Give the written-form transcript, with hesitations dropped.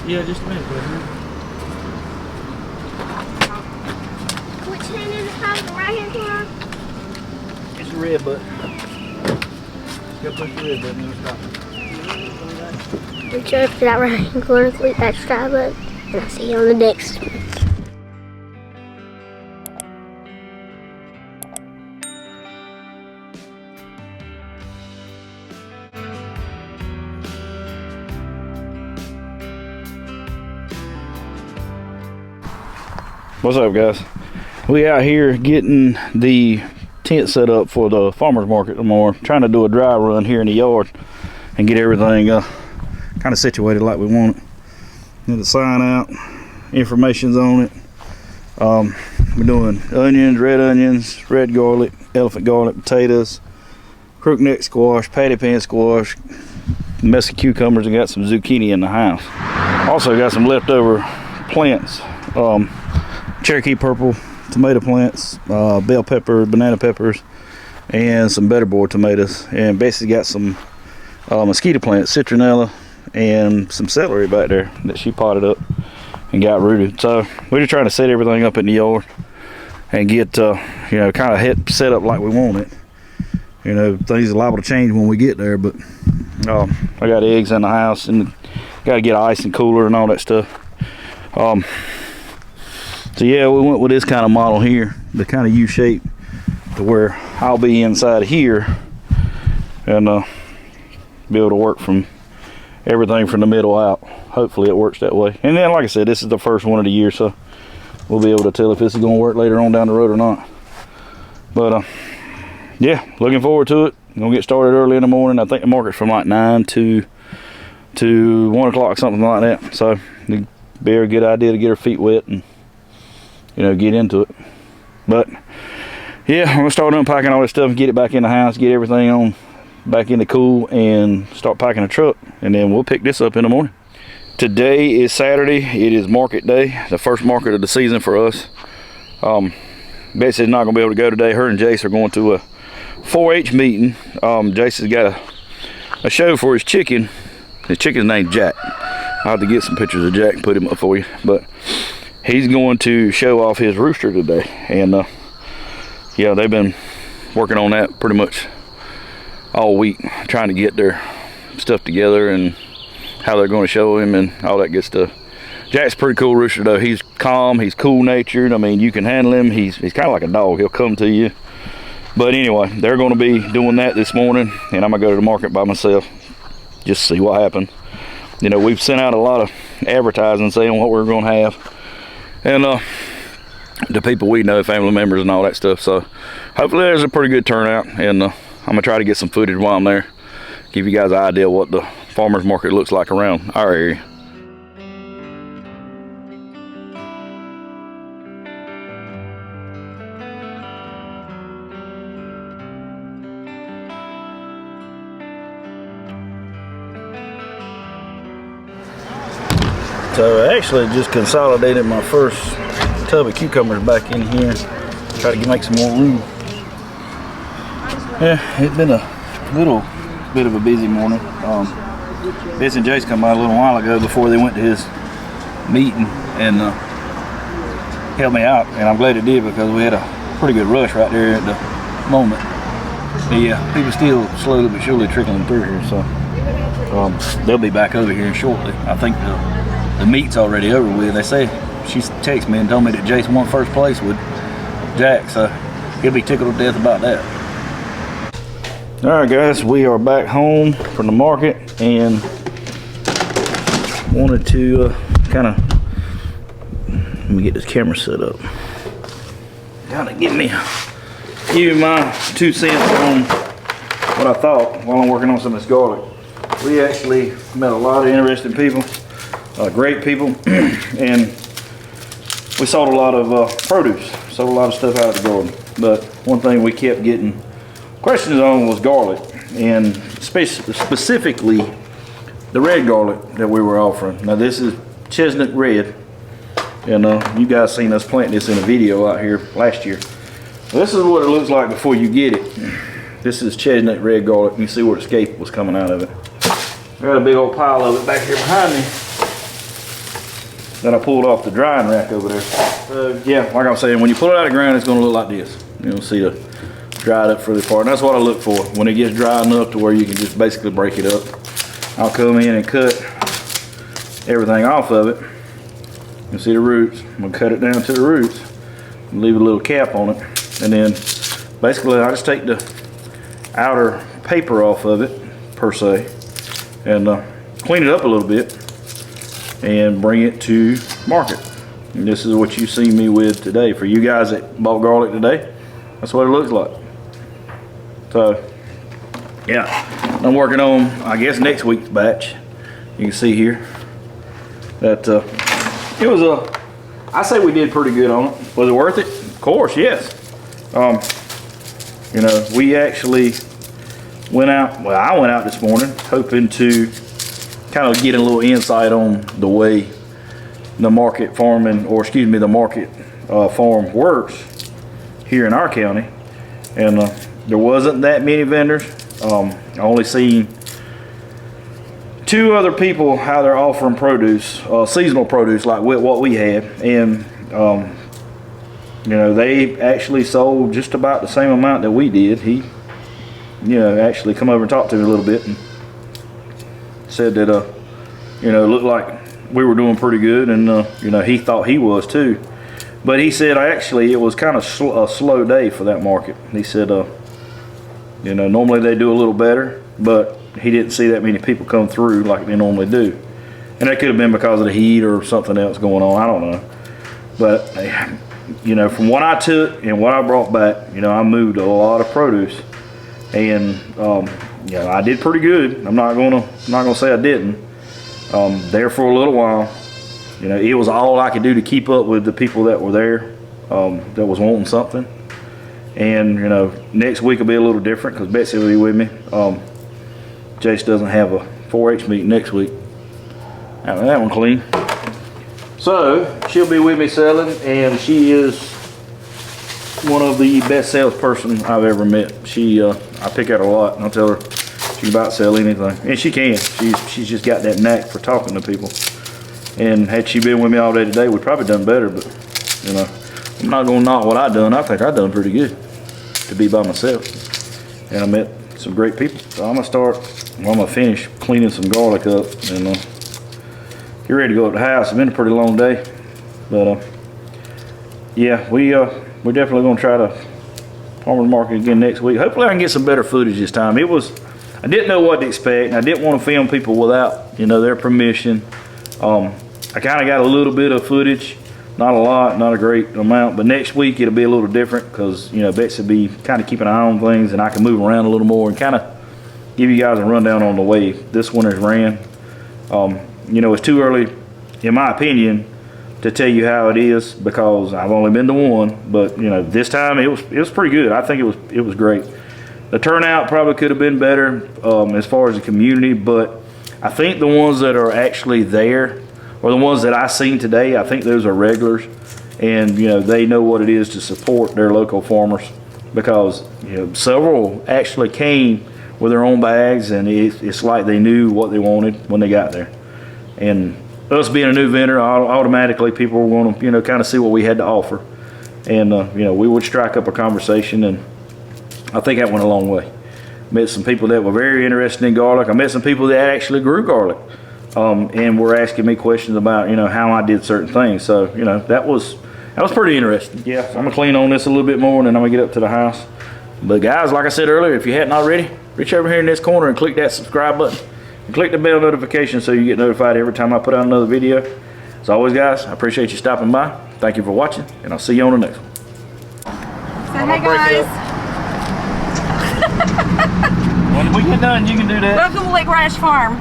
Yeah, just a minute, please. Which hand is it called? The right hand corner? It's the red button. Gotta push the red button and it'll stop. Reach over to that right hand corner, click that try button, and I'll see you on the next one. What's up, guys? We out here getting the tent set up for the farmers market tomorrow. Trying to do a dry run here in the yard and get everything kind of situated like we want it. Get the sign out, information's on it. We're doing onions, red garlic, elephant garlic, potatoes, crookneck squash, patty pan squash, mess of cucumbers, and got some zucchini in the house. Also got some leftover plants. Cherokee purple tomato plants, bell pepper, banana peppers, and some better board tomatoes, and basically got some mosquito plants, citronella, and some celery back there that she potted up and got rooted. So we're just trying to set everything up in the yard and get you know, kind of set up like we want it. You know, things are liable to change when we get there, but I got eggs in the house and got to get ice and cooler and all that stuff. So yeah, we went with this kind of model here, the kind of U shape, to where I'll be inside of here and be able to work from everything from the middle out. Hopefully it works that way. And then, like I said, this is the first one of the year, so we'll be able to tell if this is going to work later on down the road or not. But yeah, looking forward to it. I'm gonna get started early in the morning. I think the market's from like 9 to 1 o'clock, something like that. So it'd be a good idea to get her feet wet and, you know, get into it. But yeah, I'm gonna start unpacking all this stuff and get it back in the house, get everything on back in the cool, and start packing the truck, and then we'll pick this up in the morning. Today is Saturday. It is market day, the first market of the season for us. Betsy's not gonna be able to go today. Her and Jace are going to a 4-H meeting. Jace has got a show for his chicken. His chicken's named Jack. I'll have to get some pictures of Jack and put him up for you, but he's going to show off his rooster today. And yeah, they've been working on that pretty much all week, trying to get their stuff together and how they're going to show him and all that good stuff. Jack's a pretty cool rooster though. He's calm, he's cool natured. I mean, you can handle him. He's kind of like a dog. He'll come to you. But anyway, they're going to be doing that this morning, and I'm gonna go to the market by myself just to see what happens. You know, we've sent out a lot of advertising saying what we're going to have, and the people we know, family members and all that stuff. So hopefully there's a pretty good turnout, and I'm gonna try to get some footage while I'm there, give you guys an idea what the farmers market looks like around our area. So I actually just consolidated my first tub of cucumbers back in here. Try to make some more room. Yeah, it's been a little bit of a busy morning. Betsy and Jace come by a little while ago before they went to his meeting and helped me out, and I'm glad it did because we had a pretty good rush right there at the moment. Yeah, people still slowly but surely trickling through here, so they'll be back over here shortly. I think the meet's already over with. They say, she texted me and told me that Jace won first place with Jack, so he'll be tickled to death about that. All right, guys, we are back home from the market and wanted to kind of, let me get this camera set up. Kind of give you my 2 cents on what I thought while I'm working on some of this garlic. We actually met a lot of interesting people. Great people, and we sold a lot of produce, sold a lot of stuff out of the garden. But one thing we kept getting questions on was garlic, and specifically the red garlic that we were offering. Now this is chestnut red, and you guys seen us plant this in a video out here last year. This is what it looks like before you get it. This is chestnut red garlic. You see where the scape was coming out of it. I got a big old pile of it back here behind me. that I pulled off the drying rack over there. Yeah, like I was saying, when you pull it out of the ground, it's gonna look like this. You'll see the dried up further part. And that's what I look for. When it gets dry enough to where you can just basically break it up. I'll come in and cut everything off of it. You see the roots. I'm gonna cut it down to the roots and leave a little cap on it. And then basically I just take the outer paper off of it, per se, and clean it up a little bit and bring it to market. And this is what you see me with today. For you guys that bought garlic today, that's what it looks like. So yeah, I'm working on, I guess, next week's batch. You can see here that it was I say we did pretty good on it. Was it worth it? Of course, yes. You know, we actually went out, well, I went out this morning hoping to kind of get a little insight on the way the market farming, or excuse me, the market farm works here in our county. And there wasn't that many vendors. I only seen 2 other people how they're offering produce, seasonal produce like what we had. And you know, they actually sold just about the same amount that we did. He, you know, actually come over and talked to me a little bit and said that you know, it looked like we were doing pretty good, and you know, he thought he was too. But he said actually it was kind of a slow day for that market. He said you know, normally they do a little better, but he didn't see that many people come through like they normally do. And that could have been because of the heat or something else going on, I don't know. But you know, from what I took and what I brought back, you know, I moved a lot of produce, and you know, I did pretty good. I'm not gonna say I didn't. There for a little while, you know, it was all I could do to keep up with the people that were there, that was wanting something. And you know, next week will be a little different because Betsy will be with me. Jace doesn't have a 4-H meeting next week. That one clean. So she'll be with me selling, and she is one of the best salesperson I've ever met. She, I pick at her a lot, and I tell her she can about sell anything, and she can. She's just got that knack for talking to people. And had she been with me all day today, we'd probably done better. But you know, I'm not gonna knock what I done. I think I done pretty good to be by myself, and I met some great people. So I'm gonna finish cleaning some garlic up and get ready to go to the house. It's been a pretty long day, but yeah, we're definitely gonna try to farmers market again next week. Hopefully I can get some better footage this time. I didn't know what to expect, and I didn't want to film people without, you know, their permission. I kind of got a little bit of footage, not a lot, not a great amount, but next week it'll be a little different because, you know, Betsy will be kind of keeping an eye on things, and I can move around a little more and kind of give you guys a rundown on the way this winter's ran. You know, it's too early, in my opinion, to tell you how it is because I've only been to one, but you know, this time it was pretty good. I think it was great. The turnout probably could have been better as far as the community, but I think the ones that are actually there, or the ones that I seen today, I think those are regulars, and you know, they know what it is to support their local farmers, because you know, several actually came with their own bags, and it's like they knew what they wanted when they got there. And us being a new vendor, automatically people were going to, you know, kind of see what we had to offer, and you know, we would strike up a conversation, and I think that went a long way. Met some people that were very interested in garlic. I met some people that actually grew garlic, and were asking me questions about, you know, how I did certain things. So you know, that was pretty interesting. Yeah, so I'm gonna clean on this a little bit more, and then I'm gonna get up to the house. But guys, like I said earlier, if you hadn't already, reach over here in this corner and click that subscribe button and click the bell notification so you get notified every time I put out another video. As always, guys, I appreciate you stopping by. Thank you for watching, and I'll see you on the next one. So hey guys. When we get done, you can do that. Welcome to Lake Rash Farm.